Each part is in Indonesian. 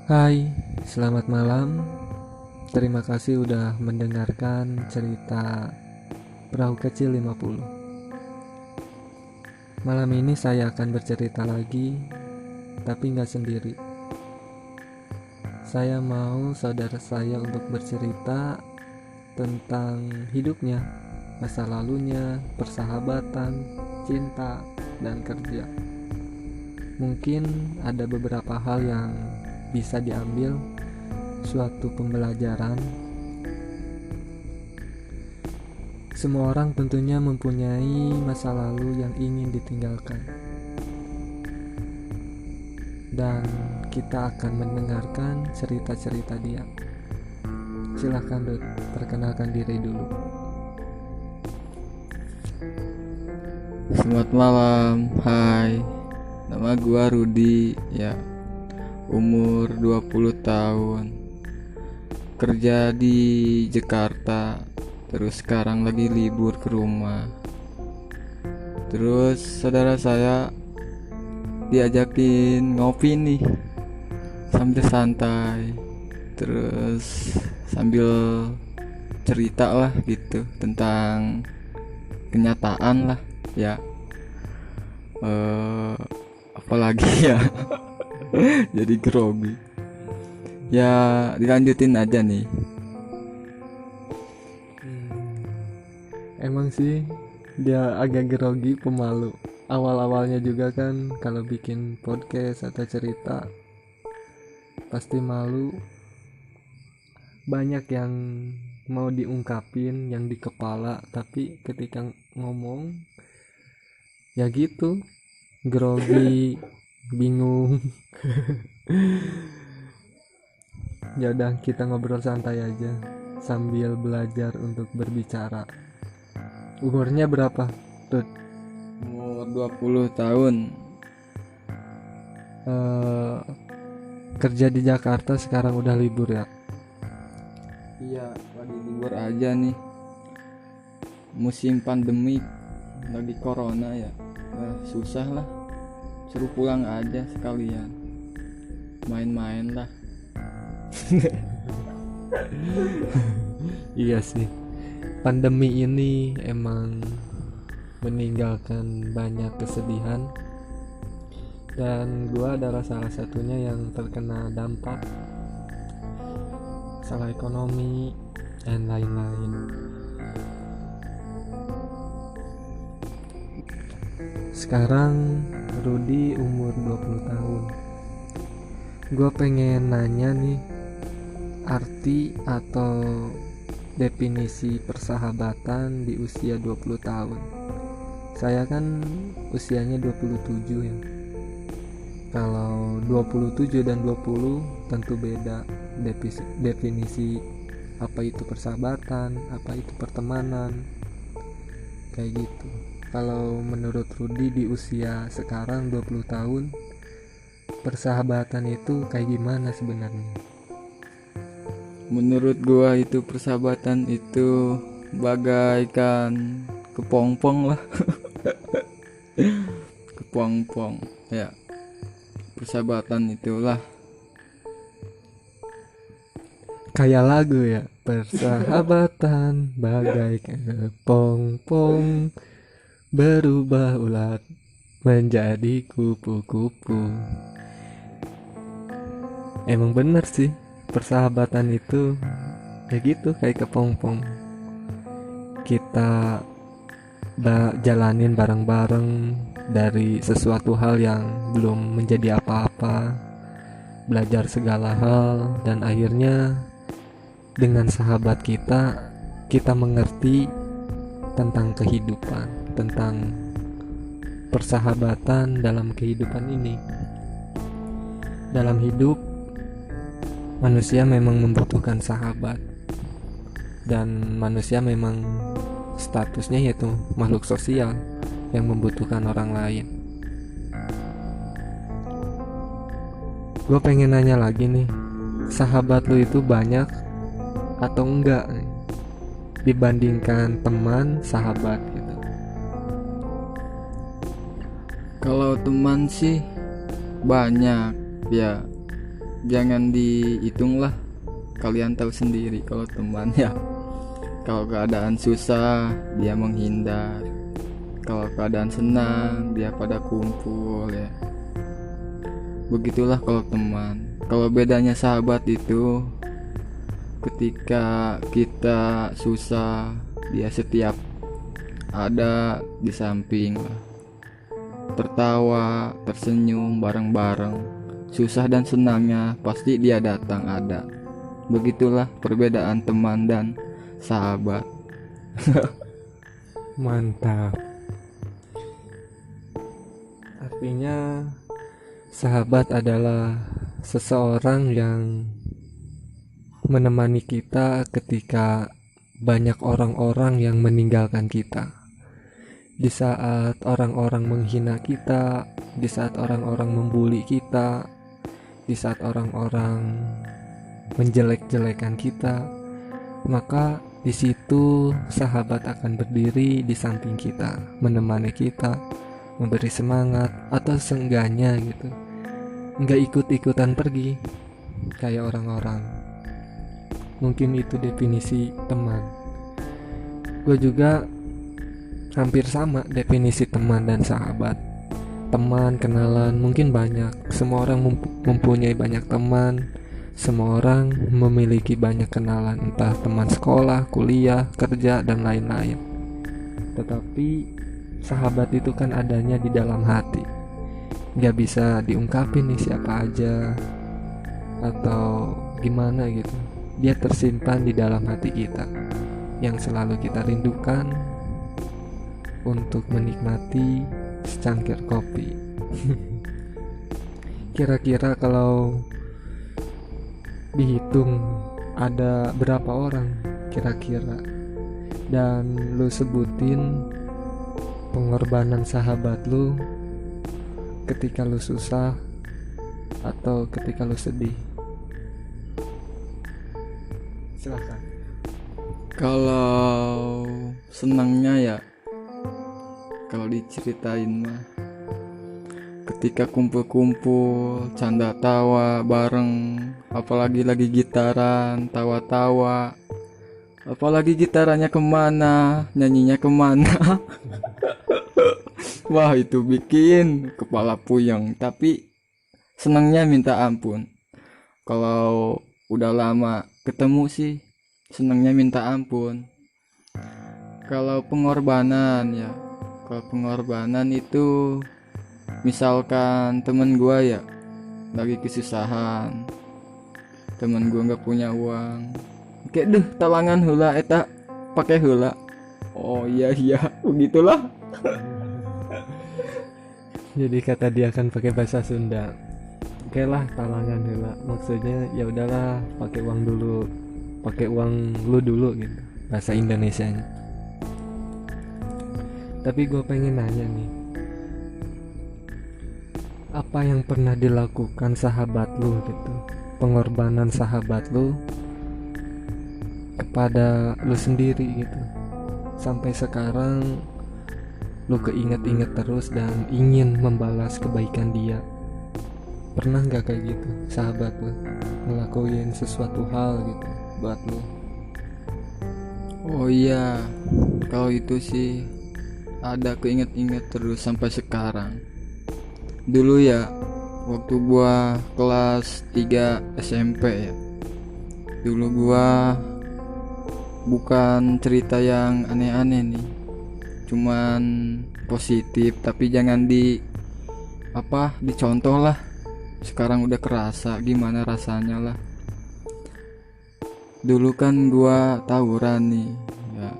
Hai, selamat malam. Terima kasih udah mendengarkan cerita Perahu Kecil 50. Malam ini saya akan bercerita lagi, tapi nggak sendiri. Saya mau saudara saya untuk bercerita tentang hidupnya, masa lalunya, persahabatan, cinta, dan kerja. Mungkin ada beberapa hal yang bisa diambil suatu pembelajaran. Semua orang tentunya mempunyai masa lalu yang ingin ditinggalkan, dan kita akan mendengarkan cerita-cerita dia. Silahkan Dut, perkenalkan diri dulu. Selamat malam, hai. Nama gua Rudi, ya. Umur 20 tahun. Kerja di Jakarta. Terus sekarang lagi libur ke rumah. Terus saudara saya diajakin ngopi nih, sambil santai. Terus sambil cerita lah gitu tentang kenyataan lah, ya. Apalagi ya. Jadi grogi. Ya, dilanjutin aja nih. Emang sih dia agak grogi, pemalu. Awal-awalnya juga kan kalau bikin podcast atau cerita pasti malu. Banyak yang mau diungkapin yang di kepala, tapi ketika ngomong ya gitu, grogi, bingung. Ya udah, kita ngobrol santai aja sambil belajar untuk berbicara. Umurnya berapa, Tut? Umur 20 tahun. Kerja di Jakarta, sekarang udah libur ya? Iya, lagi libur aja nih. Musim pandemik, lagi corona ya. Susah lah. Suruh pulang aja sekalian. Main-main lah. Iya sih, pandemi ini emang meninggalkan banyak kesedihan, dan gua adalah salah satunya yang terkena dampak, masalah ekonomi dan lain-lain. Sekarang Rudi umur 20 tahun. Gua pengen nanya nih, arti atau definisi persahabatan di usia 20 tahun. Saya kan usianya 27 ya. Kalau 27 dan 20 tentu beda definisi apa itu persahabatan, apa itu pertemanan, kayak gitu. Kalau menurut Rudi di usia sekarang 20 tahun, persahabatan itu kayak gimana sebenarnya? Menurut gua itu persahabatan itu bagaikan kepompong lah. Kepompong, ya. Persahabatan itulah. Kayak lagu ya, persahabatan bagai kepompong berubah ulat menjadi kupu-kupu. Emang bener sih, persahabatan itu ya gitu, kayak kepompong. Kita jalanin bareng-bareng dari sesuatu hal yang belum menjadi apa-apa, belajar segala hal, dan akhirnya dengan sahabat kita mengerti tentang kehidupan, tentang persahabatan dalam kehidupan ini. Dalam hidup, manusia memang membutuhkan sahabat, dan manusia memang statusnya yaitu makhluk sosial yang membutuhkan orang lain. Gue pengen nanya lagi nih, sahabat lu itu banyak atau enggak nih, dibandingkan teman sahabat gitu? Kalau teman sih banyak, ya. jangan dihitung lah, kalian tahu sendiri kalau teman ya. Kalau keadaan susah dia menghindar, kalau keadaan senang dia pada kumpul ya. Begitulah kalau teman. Kalau bedanya sahabat itu, ketika kita susah dia setiap ada di samping lah, tertawa tersenyum bareng-bareng, susah dan senangnya pasti dia datang ada. Begitulah perbedaan teman dan sahabat. Mantap. Artinya sahabat adalah seseorang yang menemani kita ketika banyak orang-orang yang meninggalkan kita. Di saat orang-orang menghina kita, di saat orang-orang membuli kita, di saat orang-orang menjelek-jelekan kita, maka di situ sahabat akan berdiri di samping kita, menemani kita, memberi semangat, atau seenggaknya gitu, nggak ikut-ikutan pergi kayak orang-orang. Mungkin itu definisi teman. Gue juga hampir sama definisi teman dan sahabat. Teman, kenalan mungkin banyak. Semua orang mempunyai banyak teman. Semua orang memiliki banyak kenalan, entah teman sekolah, kuliah, kerja, dan lain-lain. Tetapi sahabat itu kan adanya di dalam hati. Gak bisa diungkapin nih siapa aja atau gimana gitu. Dia tersimpan di dalam hati kita, yang selalu kita rindukan untuk menikmati secangkir kopi. Kira-kira kalau dihitung ada berapa orang kira-kira, dan lu sebutin pengorbanan sahabat lu ketika lu susah atau ketika lu sedih. Silakan. Kalau senangnya ya, kalau diceritain mah, ketika kumpul-kumpul, canda tawa bareng, apalagi lagi gitaran, tawa-tawa, apalagi gitarannya kemana, nyanyinya kemana. Wah, itu bikin kepala puyeng, tapi senangnya minta ampun. Kalau udah lama ketemu sih, senangnya minta ampun. Kalau pengorbanan ya, kalau pengorbanan itu misalkan temen gua ya lagi kesusahan, temen gua nggak punya uang, kayak deh talangan heula eta pakai heula. Oh iya begitulah. Jadi kata dia kan pakai bahasa Sunda. Oke lah, talangan heula. Maksudnya ya udahlah, pakai uang dulu. Pakai uang lu dulu gitu. Bahasa Indonesianya. Tapi gue pengen nanya nih, apa yang pernah dilakukan sahabat lu gitu, pengorbanan sahabat lu kepada lu sendiri gitu, sampai sekarang lu keinget-inget terus dan ingin membalas kebaikan dia. Pernah gak kayak gitu sahabat lu ngelakuin sesuatu hal gitu buat lu? Oh iya, kalau itu sih ada keinget-inget terus sampai sekarang. Dulu ya, waktu gua kelas 3 SMP ya, dulu gua bukan cerita yang aneh-aneh nih, cuman positif, tapi jangan dicontoh lah. Sekarang udah kerasa gimana rasanya lah. Dulu kan gua tawuran nih ya,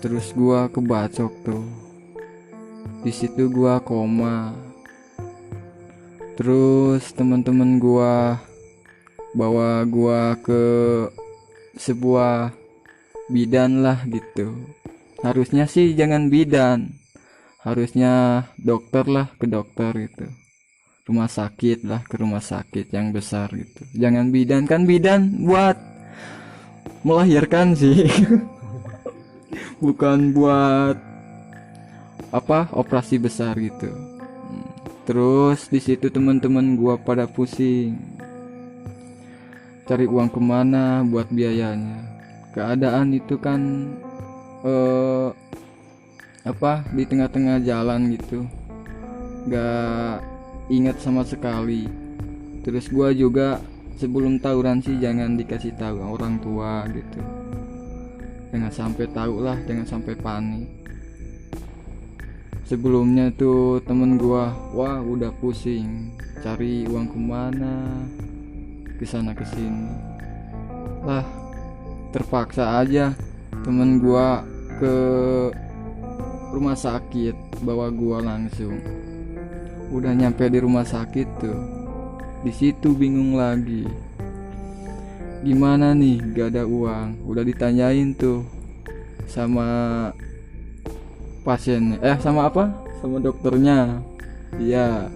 terus gua kebacok tuh, di situ gua koma. Terus teman-teman gua bawa gua ke sebuah bidan lah gitu. Harusnya sih jangan bidan, harusnya dokter lah, ke dokter gitu, rumah sakit lah, ke rumah sakit yang besar gitu. Jangan bidan, kan bidan buat melahirkan sih. Bukan buat operasi besar gitu. Terus di situ teman-teman gua pada pusing, cari uang kemana buat biayanya. Keadaan itu kan di tengah-tengah jalan gitu, gak ingat sama sekali. Terus gua juga sebelum tawuran sih jangan dikasih tahu orang tua gitu, jangan sampai tahu lah, jangan sampai panik. Sebelumnya tuh temen gua, wah udah pusing cari uang kemana, kesana kesini lah, terpaksa aja temen gua ke rumah sakit, bawa gua langsung. Udah nyampe di rumah sakit tuh, di situ bingung lagi, gimana nih gak ada uang. Udah ditanyain tuh sama pasien, sama apa, sama dokternya. Iya,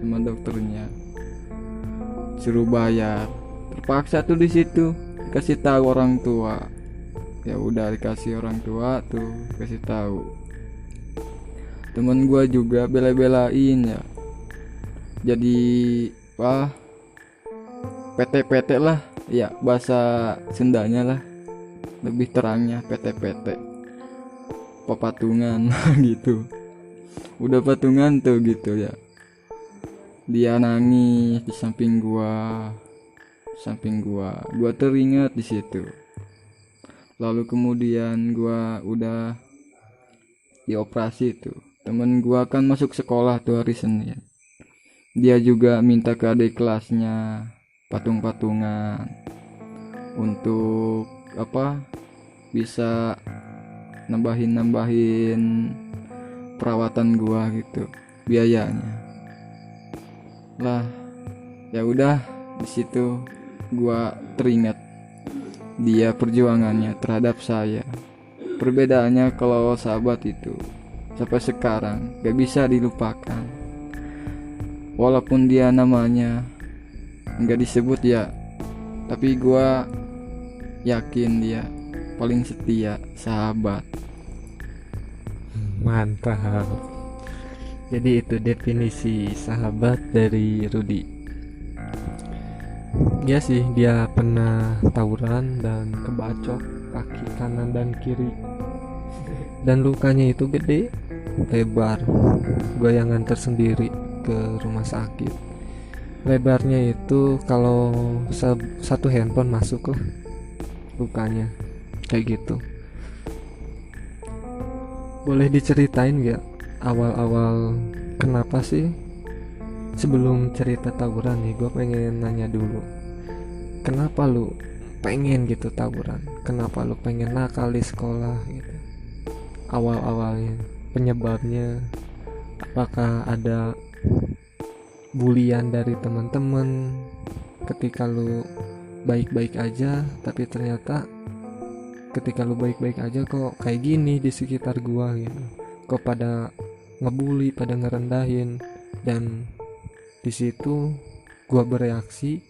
sama dokternya, suruh bayar. Terpaksa tuh di situ dikasih tahu orang tua. Ya udah dikasih orang tua tuh, kasih tahu. Temen gua juga bela-belain ya, jadi PT-PT lah ya, bahasa Sundanya lah, lebih terangnya PT-PT, pepatungan gitu. Udah patungan tuh gitu ya, dia nangis di samping gua, gua teringat di situ. Lalu kemudian gua udah dioperasi tuh. Temen gua kan masuk sekolah tuh hari Senin, dia juga minta ke adik kelasnya patung-patungan untuk bisa nambahin perawatan gua gitu, biayanya lah. Ya udah, di situ gua teringat dia perjuangannya terhadap saya. Perbedaannya kalau sahabat itu sampai sekarang gak bisa dilupakan, walaupun dia namanya nggak disebut ya, tapi gua yakin dia paling setia sahabat. Mantap. Jadi itu definisi sahabat dari Rudi. Ya sih, dia pernah tawuran dan kebacok kaki kanan dan kiri, dan lukanya itu gede, lebar. Gue yang nganter sendiri ke rumah sakit. Lebarnya itu kalau satu handphone masuk lah lukanya, kayak gitu. Boleh diceritain gak awal-awal kenapa sih? Sebelum cerita tawuran nih, gue pengen nanya dulu, kenapa lu pengen gitu tawuran? Kenapa lu pengen nakal di sekolah gitu? Awal-awalnya penyebabnya, apakah ada bulian dari teman-teman ketika lu baik-baik aja, tapi ternyata ketika lu baik-baik aja kok kayak gini di sekitar gua gitu, kok pada ngebully, pada ngerendahin. Dan di situ gua bereaksi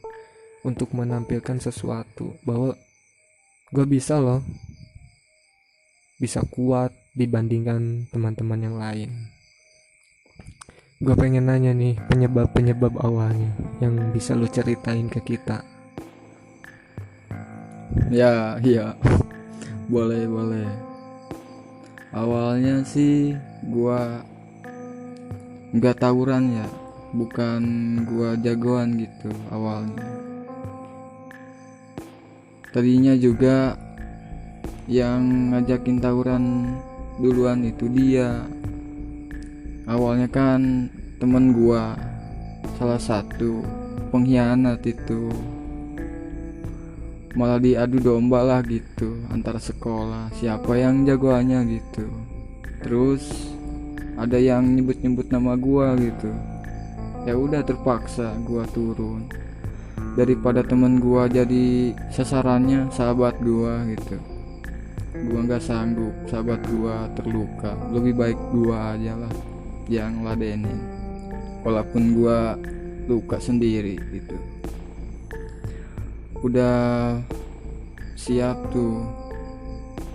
untuk menampilkan sesuatu bahwa gua bisa loh, bisa kuat dibandingkan teman-teman yang lain. Gue pengen nanya nih, penyebab awalnya yang bisa lu ceritain ke kita. Ya, iya. Boleh. Awalnya sih gua nggak tawuran ya, bukan gua jagoan gitu awalnya. Tadinya juga yang ngajakin tawuran duluan itu dia. Awalnya kan temen gua, salah satu pengkhianat itu, malah diadu domba lah gitu antara sekolah, siapa yang jagoannya gitu. Terus ada yang nyebut nama gua gitu. Ya udah terpaksa gua turun, daripada temen gua jadi sasarannya sahabat gua gitu. Gua nggak sanggup sahabat gua terluka, lebih baik gua aja lah yang ladenin, walaupun gua luka sendiri gitu. Udah siap tuh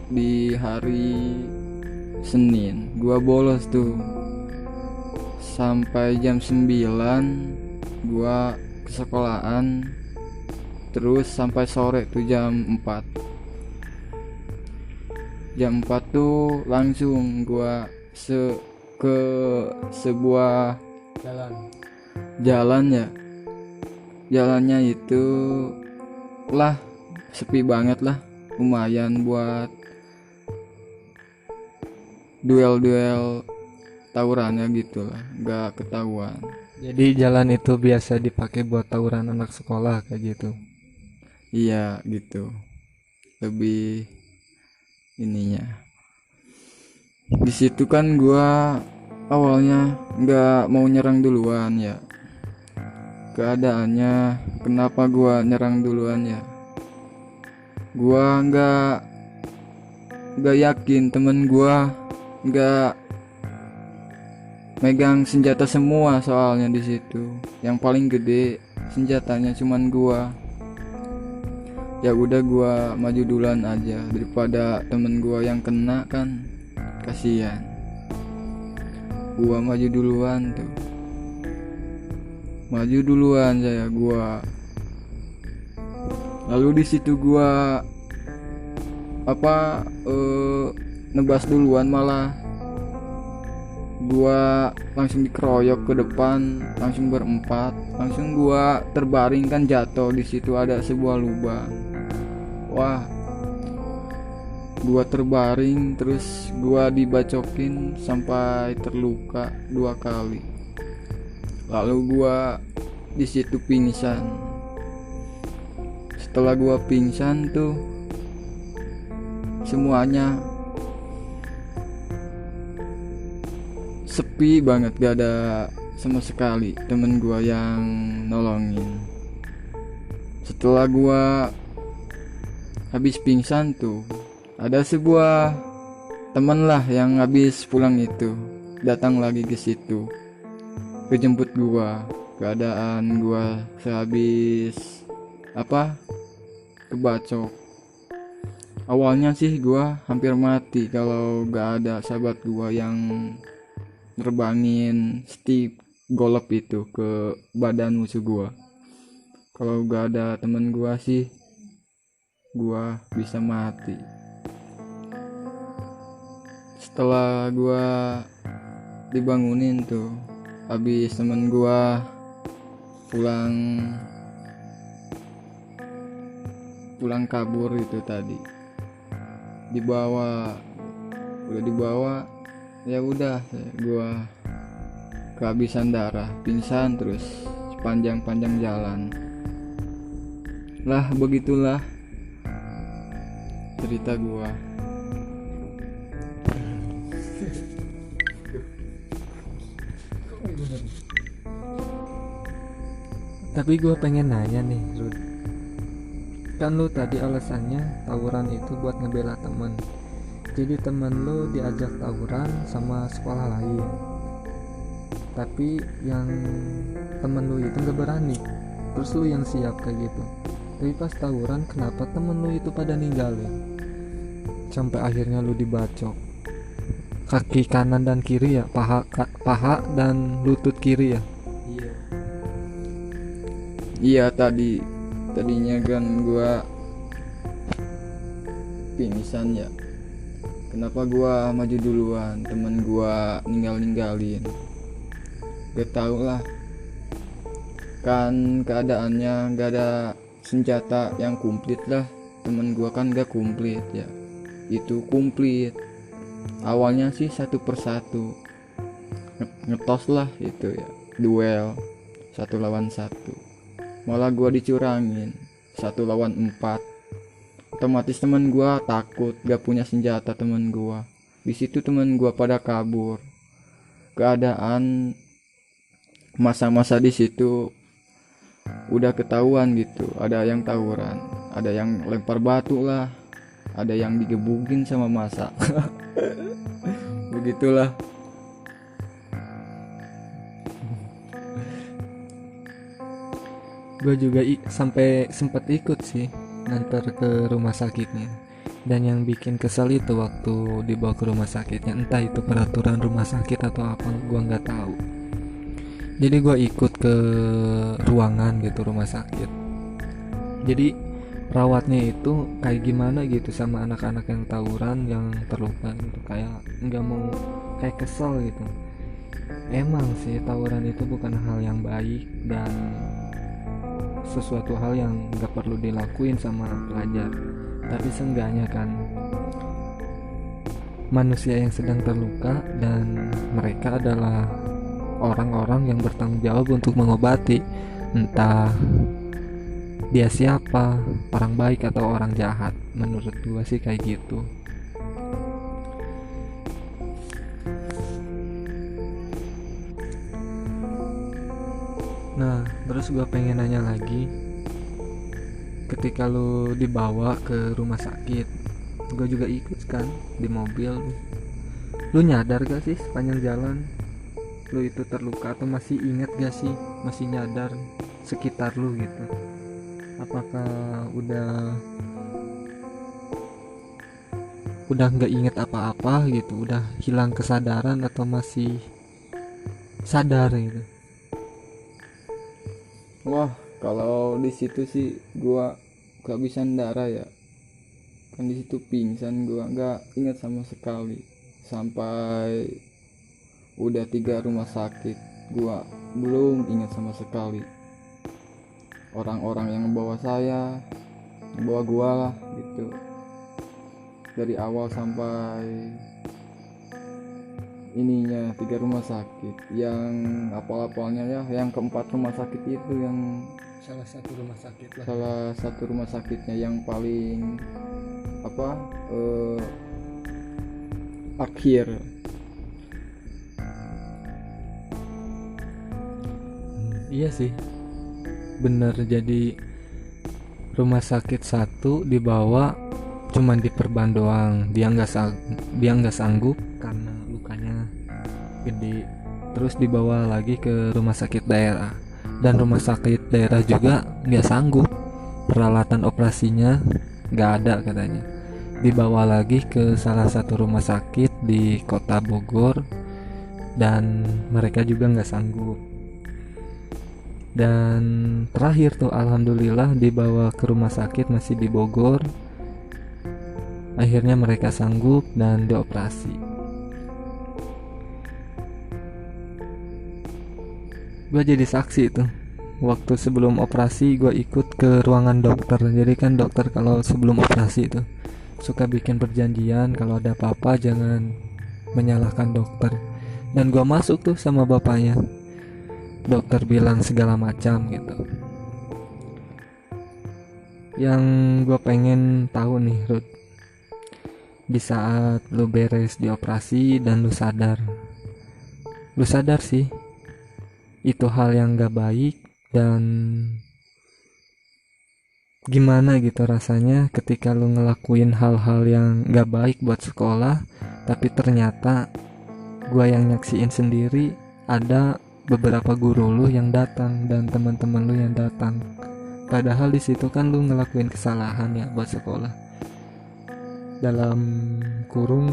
di hari Senin, gua bolos tuh sampai jam 9 gua ke sekolahan terus sampai sore tuh jam 4. Jam 4 tuh langsung gua ke sebuah jalan ya. Jalannya itu lah sepi banget lah, lumayan buat duel-duel tawurannya gitu lah, gak ketahuan. Jadi jalan itu biasa dipakai buat tawuran anak sekolah kayak gitu. Iya gitu, lebih ininya. Di situ kan gua awalnya nggak mau nyerang duluan ya. Keadaannya kenapa gua nyerang duluan ya? Gua nggak yakin temen gua nggak megang senjata semua, soalnya di situ yang paling gede senjatanya cuman gua. Ya udah gua maju duluan aja daripada temen gua yang kena kan kasihan. Gua maju duluan tuh, maju duluan saya gua. Lalu di situ gua nebas duluan, malah gua langsung dikeroyok ke depan, langsung berempat, langsung gua terbaring kan, jatuh. Di situ ada sebuah lubang. Wah, gua terbaring, terus gua dibacokin sampai terluka 2 kali. Lalu gua di situ pingsan. Setelah gua pingsan tuh semuanya sepi banget, gak ada sama sekali temen gua yang nolongin. Setelah gua habis pingsan tuh ada sebuah teman lah yang habis pulang itu datang lagi ke situ, kejemput gua. Keadaan gua sehabis kebacok. Awalnya sih gua hampir mati kalau gak ada sahabat gua yang nerbangin stick golep itu ke badan musuh gua. Kalau gak ada temen gua sih gua bisa mati. Setelah gua dibangunin tuh, habis temen gua pulang kabur itu tadi, udah dibawa, ya udah gua kehabisan darah, pingsan terus sepanjang jalan lah. Begitulah cerita gua. Tapi gue pengen nanya nih, Rud. Kan lu tadi alasannya tawuran itu buat ngebela temen. Jadi temen lu diajak tawuran sama sekolah lain, tapi yang temen lu itu gak berani, terus lu yang siap kayak gitu. Tapi pas tawuran kenapa temen lu itu pada ninggalin, sampai akhirnya lu dibacok kaki kanan dan kiri ya, paha dan lutut kiri ya. Iya, tadinya kan gua pingsan ya. Kenapa gua maju duluan, temen gua ninggalin? Gak tau lah. Kan keadaannya gak ada senjata yang komplit lah. Temen gua kan gak komplit ya. Itu komplit. Awalnya sih 1 persatu. Ngetos lah itu ya. Duel 1 lawan 1. Malah gua dicurangin 1 lawan 4. Otomatis teman gua takut, gak punya senjata teman gua. Di situ teman gua pada kabur. Keadaan masa-masa di situ udah ketahuan gitu, ada yang tawuran, ada yang lempar batu lah, ada yang digebukin sama masa. Begitulah. Gue juga sampai sempat ikut sih nganter ke rumah sakitnya. Dan yang bikin kesel itu waktu dibawa ke rumah sakitnya, entah itu peraturan rumah sakit atau apa, gue nggak tahu. Jadi gue ikut ke ruangan gitu rumah sakit. Jadi perawatnya itu kayak gimana gitu sama anak-anak yang tawuran yang terluka gitu, kayak nggak mau, kayak kesel gitu. Emang sih tawuran itu bukan hal yang baik dan sesuatu hal yang nggak perlu dilakuin sama pelajar, tapi seenggaknya kan manusia yang sedang terluka dan mereka adalah orang-orang yang bertanggung jawab untuk mengobati, entah dia siapa, orang baik atau orang jahat. Menurut gua sih kayak gitu. Nah, terus gua pengen nanya lagi, ketika lu dibawa ke rumah sakit, gua juga ikut kan di mobil. Lu nyadar gak sih sepanjang jalan lu itu terluka, atau masih inget gak sih, masih nyadar sekitar lu gitu? Apakah udah nggak inget apa-apa gitu, udah hilang kesadaran, atau masih sadar gitu? Wah, kalau di situ sih gua kehabisan darah ya. Kan di situ pingsan, gua nggak ingat sama sekali. Sampai udah 3 rumah sakit, gua belum ingat sama sekali. Orang-orang yang membawa saya, membawa gua lah gitu. Dari awal sampai ininya 3 rumah sakit. Yang apal-apalnya ya, yang keempat rumah sakit itu yang Salah satu rumah sakit lah. salah satu rumah sakitnya yang paling apa akhir. Iya sih, bener. Jadi rumah sakit satu dibawa cuman diperban doang, dia nggak sanggup karena lukanya gede. Terus dibawa lagi ke rumah sakit daerah, dan rumah sakit daerah juga nggak sanggup, peralatan operasinya nggak ada katanya. Dibawa lagi ke salah satu rumah sakit di kota Bogor, dan mereka juga nggak sanggup. Dan terakhir tuh alhamdulillah dibawa ke rumah sakit masih di Bogor, akhirnya mereka sanggup dan dioperasi. Gue jadi saksi tuh, waktu sebelum operasi gue ikut ke ruangan dokter. Jadi kan dokter kalau sebelum operasi itu suka bikin perjanjian kalau ada apa-apa jangan menyalahkan dokter. Dan gue masuk tuh sama bapaknya. Dokter bilang segala macam gitu. Yang gue pengen tahu nih, Ruth, di saat lu beres dioperasi dan lu sadar sih itu hal yang gak baik, dan gimana gitu rasanya ketika lu ngelakuin hal-hal yang gak baik buat sekolah, tapi ternyata gua yang nyaksiin sendiri, ada beberapa guru lu yang datang dan teman-teman lu yang datang, padahal di situ kan lu ngelakuin kesalahan ya buat sekolah, dalam kurung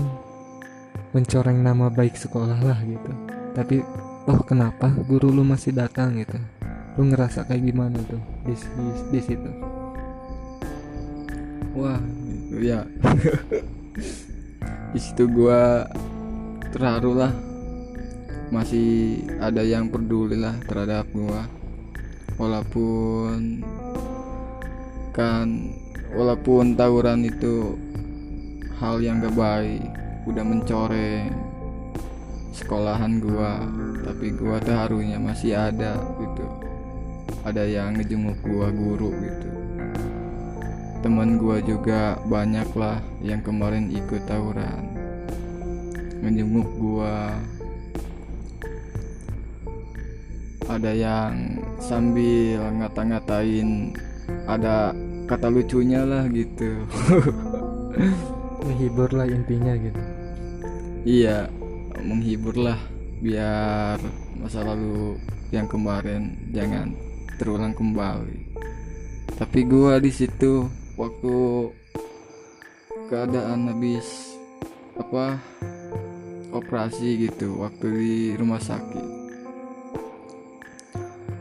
mencoreng nama baik sekolah lah gitu. Tapi kenapa guru lu masih datang gitu? Lu ngerasa kayak gimana tuh di situ? Wah, gitu ya. Di situ gua terharu lah. Masih ada yang peduli lah terhadap gua. Walaupun tawuran itu hal yang gak baik, udah mencoreng sekolahan gua, tapi gua terharunya masih ada gitu. Ada yang ngejenguk gua, guru gitu. Teman gua juga banyak lah yang kemarin ikut tawuran, ngejenguk gua. Ada yang sambil ngata-ngatain, ada kata lucunya lah gitu. Menghibur lah intinya gitu. Iya, menghibur lah biar masa lalu yang kemarin jangan terulang kembali. Tapi gua di situ waktu keadaan habis operasi gitu, waktu di rumah sakit,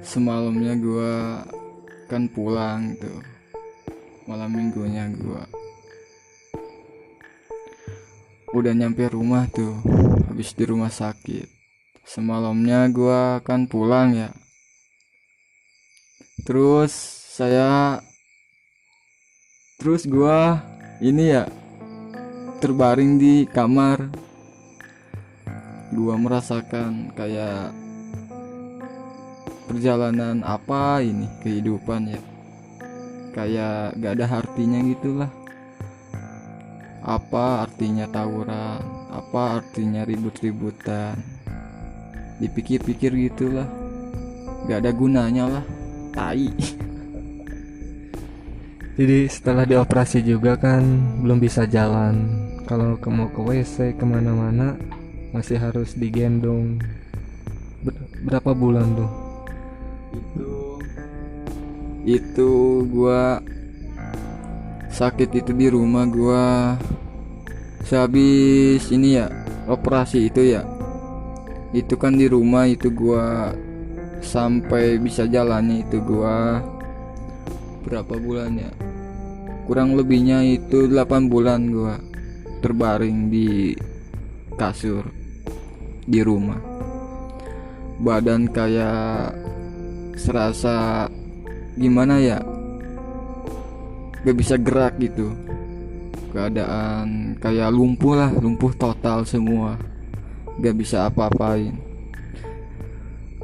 semalamnya gua kan pulang tuh, malam minggunya gua udah nyampe rumah tuh, habis di rumah sakit. Semalamnya gua kan pulang ya, terus saya terus gua ini ya terbaring di kamar. Gua merasakan kayak perjalanan apa ini kehidupan ya, kayak gak ada artinya gitulah. Apa artinya tawuran, apa artinya ribut-ributan, dipikir-pikir gitulah, gak ada gunanya lah, tai. Jadi setelah dioperasi juga kan belum bisa jalan. Kalau mau ke WC kemana-mana masih harus digendong. Berapa bulan tuh? Itu gua sakit itu di rumah gua sehabis ini ya operasi itu ya, itu kan di rumah itu gua sampai bisa jalannya itu gua berapa bulan ya, kurang lebihnya itu 8 bulan gua terbaring di kasur di rumah. Badan kayak serasa gimana ya, gak bisa gerak gitu, keadaan kayak lumpuh lah, lumpuh total semua, gak bisa apa-apain.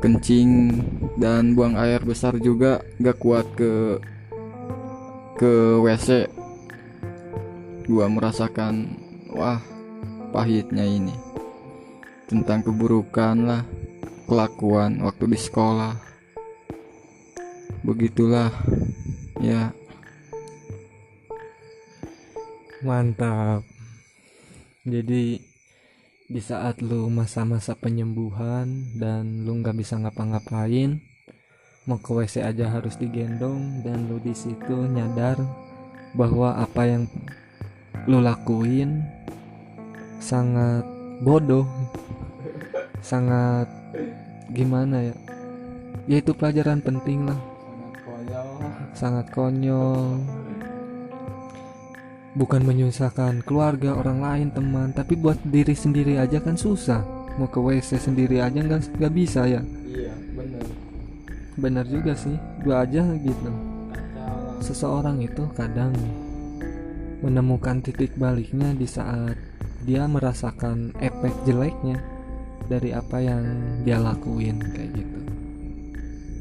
Kencing dan buang air besar juga gak kuat ke WC. Gua merasakan wah pahitnya ini, tentang keburukan lah kelakuan waktu di sekolah. Begitulah ya. Mantap. Jadi di saat lu masa-masa penyembuhan dan lu nggak bisa ngapa-ngapain, mau ke WC aja harus digendong, dan lu di situ nyadar bahwa apa yang lu lakuin sangat bodoh, sangat gimana ya? Ya itu pelajaran penting lah. Sangat konyol. Bukan menyusahkan keluarga, orang lain, teman, tapi buat diri sendiri aja kan susah. Mau ke WC sendiri aja nggak bisa ya. Iya bener. Benar juga sih, gua aja gitu. Seseorang itu kadang menemukan titik baliknya di saat dia merasakan efek jeleknya dari apa yang dia lakuin kayak gitu.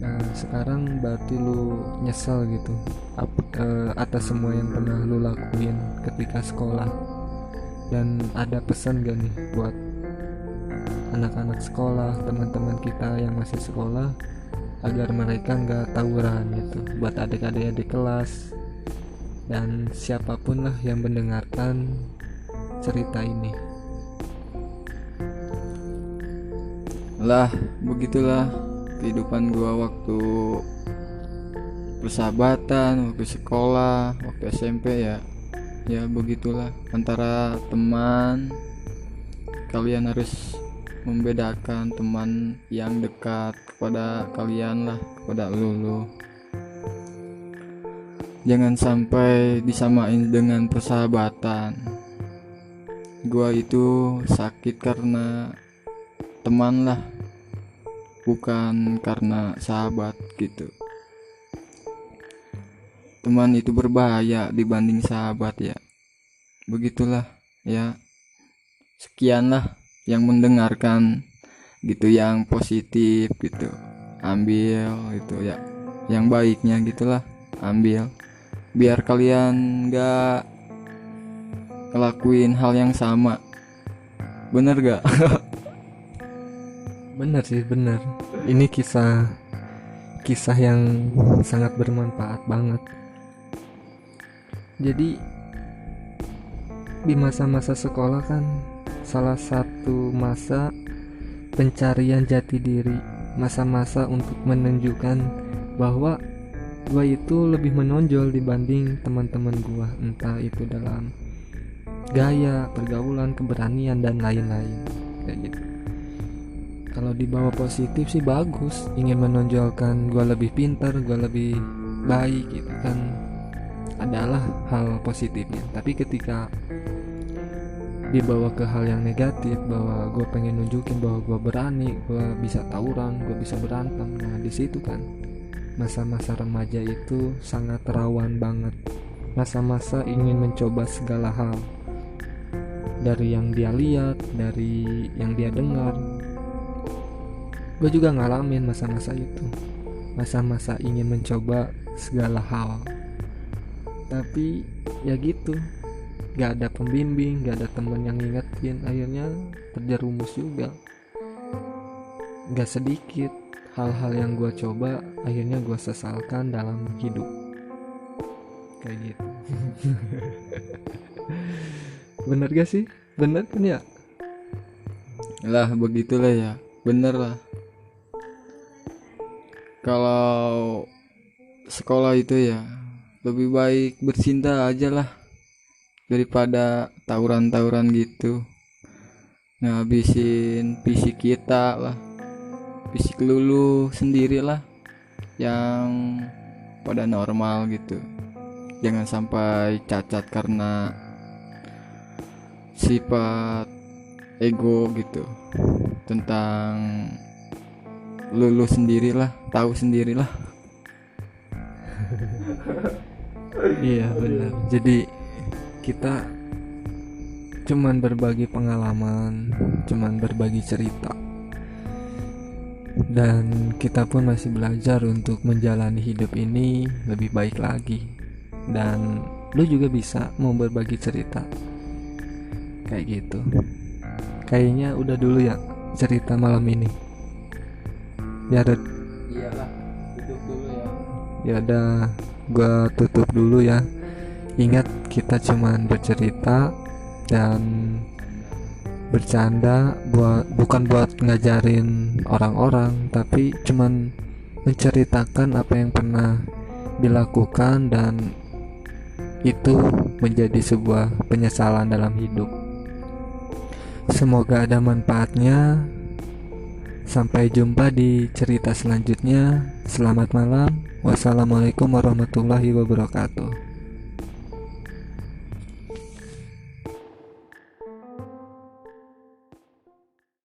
Nah sekarang berarti lu nyesel gitu atas semua yang pernah lu lakuin ketika sekolah. Dan ada pesan gak nih buat anak-anak sekolah, teman-teman kita yang masih sekolah, agar mereka nggak tawuran gitu, buat adik-adik kelas dan siapapun lah yang mendengarkan cerita ini? Lah begitulah kehidupan gua waktu persahabatan, waktu sekolah, waktu SMP ya. Ya begitulah, antara teman, kalian harus membedakan teman yang dekat kepada kalian lah, kepada lu. Jangan sampai disamain dengan persahabatan. Gua itu sakit karena teman lah, bukan karena sahabat gitu. Teman itu berbahaya dibanding sahabat ya. Begitulah ya. Sekianlah yang mendengarkan gitu, yang positif gitu ambil gitu ya, yang baiknya gitulah ambil, biar kalian gak ngelakuin hal yang sama. Bener gak? Bener sih, bener. Ini kisah yang sangat bermanfaat banget. Jadi di masa-masa sekolah kan salah satu masa pencarian jati diri, masa-masa untuk menunjukkan bahwa gua itu lebih menonjol dibanding teman-teman gua, entah itu dalam gaya, pergaulan, keberanian dan lain-lain kayak gitu. Kalau dibawa positif sih bagus, ingin menonjolkan gua lebih pintar, gua lebih baik gitu kan. adalah hal positifnya. Tapi ketika dibawa ke hal yang negatif, bahwa gue pengen nunjukin bahwa gue berani, gue bisa tawuran, gue bisa berantem, nah di situ kan masa-masa remaja itu sangat rawan banget. Masa-masa ingin mencoba segala hal, dari yang dia lihat, dari yang dia dengar. Gue juga ngalamin masa-masa itu, masa-masa ingin mencoba segala hal. Tapi ya gitu, gak ada pembimbing, gak ada temen yang ngingetin, akhirnya terjerumus juga. Gak sedikit hal-hal yang gue coba akhirnya gue sesalkan dalam hidup, kayak gitu. Bener gak sih? Bener kan ya? Lah begitulah ya, bener lah. Kalau sekolah itu ya lebih baik bercinta aja lah daripada tawuran-tawuran gitu, ngabisin fisik kita lah, fisik lulu sendiri lah yang pada normal gitu. Jangan sampai cacat karena sifat ego gitu, tentang lulu sendirilah, tahu sendirilah. Iya benar. Jadi kita cuman berbagi pengalaman, cuman berbagi cerita, dan kita pun masih belajar untuk menjalani hidup ini lebih baik lagi. Dan lu juga bisa mau berbagi cerita kayak gitu. Kayaknya udah dulu ya cerita malam ini. Ya udah. Iyalah, tutup dulu ya. Ya udah, gua tutup dulu ya. Ingat, kita cuman bercerita dan bercanda, bukan buat ngajarin orang-orang, tapi cuman menceritakan apa yang pernah dilakukan dan itu menjadi sebuah penyesalan dalam hidup. Semoga ada manfaatnya. Sampai jumpa di cerita selanjutnya. Selamat malam. Wassalamualaikum warahmatullahi wabarakatuh.